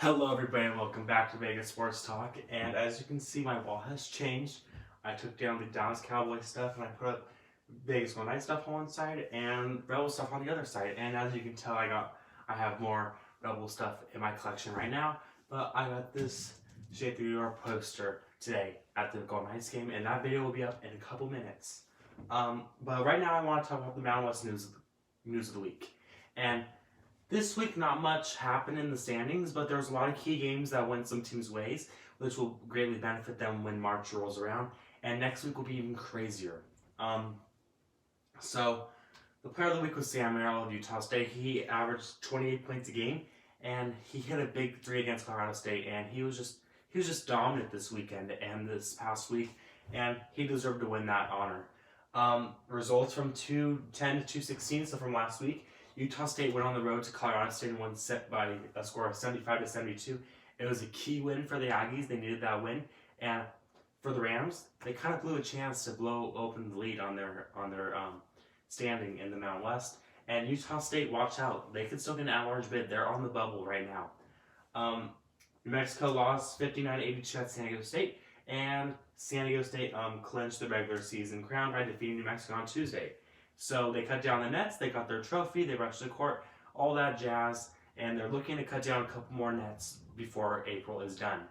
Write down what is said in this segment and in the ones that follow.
Hello everybody and welcome back to Vegas Sports Talk. And as you can see, my wall has changed. I took down the Dallas Cowboys stuff and I put up Vegas Golden Knights stuff on one side and Rebel stuff on the other side. And as you can tell, I have more Rebel stuff in my collection right now. But I got this Shape New York poster today at the Golden Knights game, and that video will be up in a couple minutes. But right now I want to talk about the Mountain West news of the week. And this week, not much happened in the standings, but there was a lot of key games that went some teams' ways, which will greatly benefit them when March rolls around. And next week will be even crazier. So the player of the week was Sam Merrill of Utah State. He averaged 28 points a game, and he hit a big three against Colorado State. And he was just dominant this weekend and this past week, and he deserved to win that honor. Results from 210 to 216, so from last week. Utah State went on the road to Colorado State and won set by a score of 75 to 72. It was a key win for the Aggies. They needed that win, and for the Rams, they kind of blew a chance to blow open the lead on their standing in the Mountain West. And Utah State, watch out! They could still get an at-large bid. They're on the bubble right now. New Mexico lost 59-82 at San Diego State, and San Diego State clinched the regular season crown by defeating New Mexico on Tuesday. So they cut down the nets, they got their trophy, they rushed the court, all that jazz, and they're looking to cut down a couple more nets before April is done.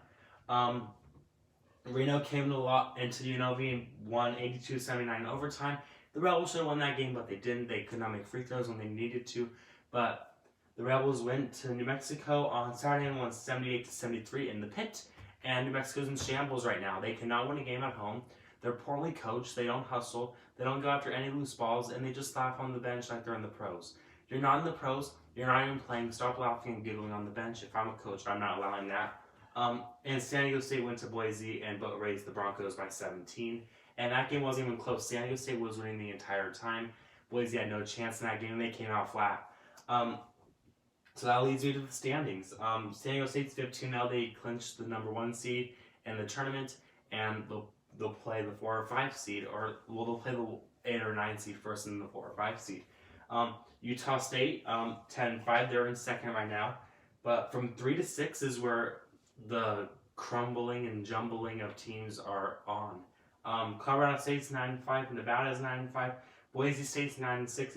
Reno came into UNLV and won 82-79 overtime. The Rebels should have won that game, but they didn't. They could not make free throws when they needed to. But the Rebels went to New Mexico on Saturday and won 78-73 in the pit. And New Mexico's in shambles right now. They cannot win a game at home. They're poorly coached, they don't hustle, they don't go after any loose balls, and they just laugh on the bench like they're in the pros. You're not in the pros, you're not even playing, stop laughing and giggling on the bench. If I'm a coach, I'm not allowing that. And San Diego State went to Boise and raised the Broncos by 17. And that game wasn't even close. San Diego State was winning the entire time. Boise had no chance in that game, and they came out flat. So that leads me to the standings. San Diego State's 15-0. They clinched the number 1 seed in the tournament, and they'll play the 4 or 5 seed, they'll play the 8 or 9 seed first and the 4 or 5 seed. Utah State, 10-5, they're in second right now. But from 3 to 6 is where the crumbling and jumbling of teams are on. Colorado State's 9-5, Nevada's 9-5, Boise State's 9-6,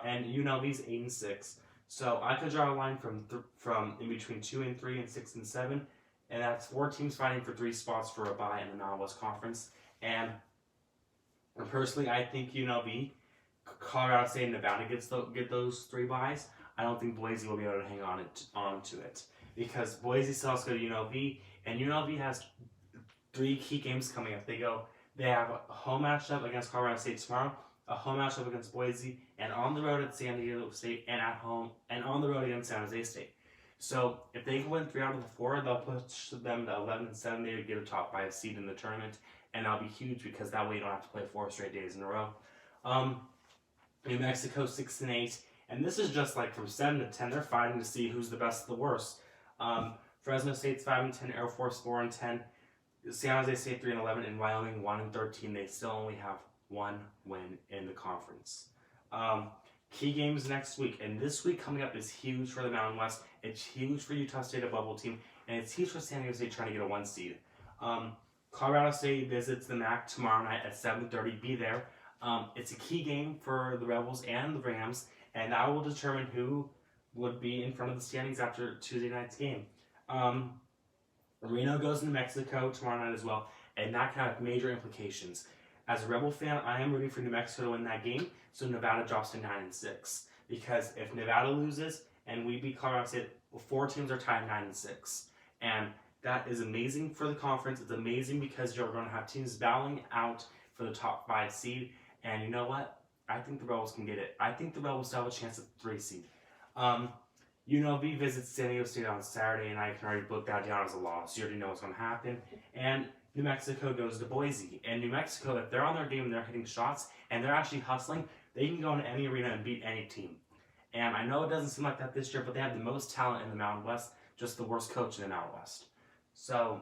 and UNLV's 8-6. So I could draw a line from in between 2 and 3 and 6 and 7. And that's 4 teams fighting for 3 spots for a bye in the Mountain West Conference. And personally, I think UNLV, Colorado State, and Nevada get those 3 byes. I don't think Boise will be able to hang on to it. Because Boise still has to go to UNLV, and UNLV has 3 key games coming up. They have a home matchup against Colorado State tomorrow, a home matchup against Boise, and on the road at San Diego State, and at home, and on the road against San Jose State. So if they can win 3 out of the 4, they'll push them to 11-7. They would get a top 5 seed in the tournament, and that'll be huge because that way you don't have to play 4 straight days in a row. New Mexico 6-8, and this is just like from 7 to 10. They're fighting to see who's the best of the worst. Fresno State's 5-10, Air Force 4-10, San Jose State 3-11, and Wyoming 1-13. They still only have 1 win in the conference. Key games next week, and this week coming up is huge for the Mountain West. It's huge for Utah State, a bubble team, and it's huge for San Diego State trying to get a 1 seed. Colorado State visits the MAC tomorrow night at 7:30. Be there. It's a key game for the Rebels and the Rams, and that will determine who would be in front of the standings after Tuesday night's game. Reno goes to New Mexico tomorrow night as well, and that can have major implications. As a Rebel fan, I am rooting for New Mexico to win that game, so Nevada drops to 9-6. Because if Nevada loses and we beat Colorado State, 4 teams are tied 9-6. And that is amazing for the conference. It's amazing because you're going to have teams battling out for the top 5 seed. And you know what? I think the Rebels can get it. I think the Rebels still have a chance at the 3 seed. UNLV visits San Diego State on Saturday, and I can already book that down as a loss. You already know what's going to happen. And New Mexico goes to Boise. And New Mexico, if they're on their game and they're hitting shots and they're actually hustling, they can go into any arena and beat any team. And I know it doesn't seem like that this year, but they have the most talent in the Mountain West, just the worst coach in the Mountain West. So,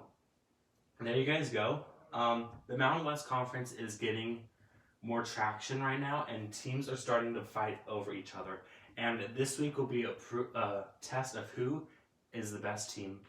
there you guys go. The Mountain West Conference is getting more traction right now, and teams are starting to fight over each other. And this week will be a test of who is the best team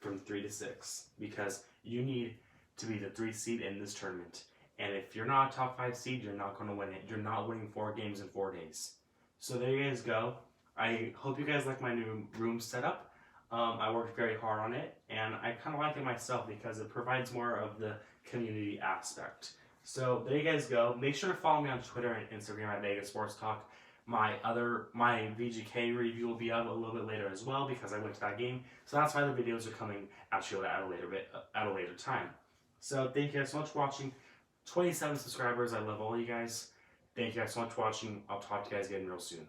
from 3 to 6 because you need to be the 3 seed in this tournament. And if you're not a top 5 seed, you're not going to win it. You're not winning 4 games in 4 days. So there you guys go. I hope you guys like my new room setup. I worked very hard on it, and I kind of like it myself because it provides more of the community aspect. So there you guys go. Make sure to follow me on Twitter and Instagram at Vegas Sports Talk. My VGK review will be up a little bit later as well because I went to that game. So that's why the videos are coming at you at a later time. So thank you guys so much for watching. 27 subscribers. I love all you guys. Thank you guys so much for watching. I'll talk to you guys again real soon.